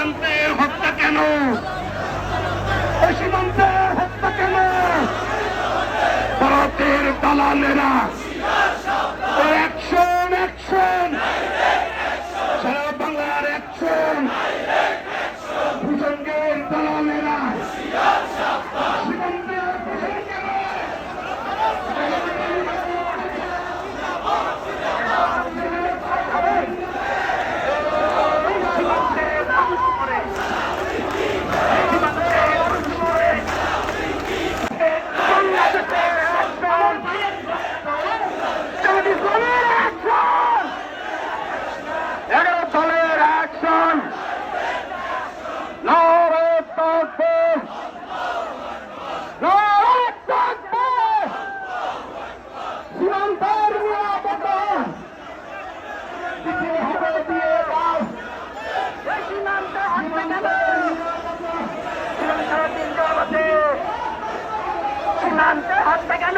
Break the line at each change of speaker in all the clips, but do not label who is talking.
সীমান্তের হত্যা কেন? সীমান্তের হত্যা কেন? ভারতের দালালেরা অ্যাকশন অ্যাকশন, সারা বাংলার অ্যাকশন। ভূসঙ্গের দালালেরা সীমান্তের সীমান্তে হত্যা কেন?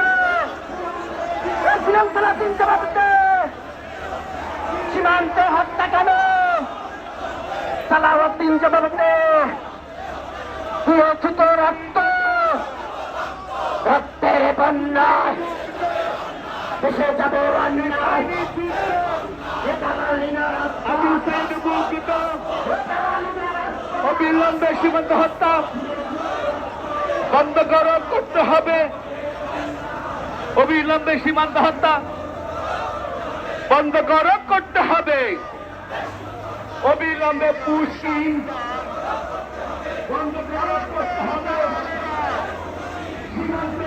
সীমান্তে হত্যা কেন? সালাউদ্দিন জবাবতে দিয়েছি তো রক্ত, রক্তের বন্যায় দেশে যাবে অন্যায়। অবিলম্বে সীমান্ত হত্যা বন্ধ করতে হবে। অবিলম্বে সীমান্ত হত্যা বন্ধ করতে হবে। অবিলম্বে পুশিং বন্ধ করতে হবে। সীমান্তে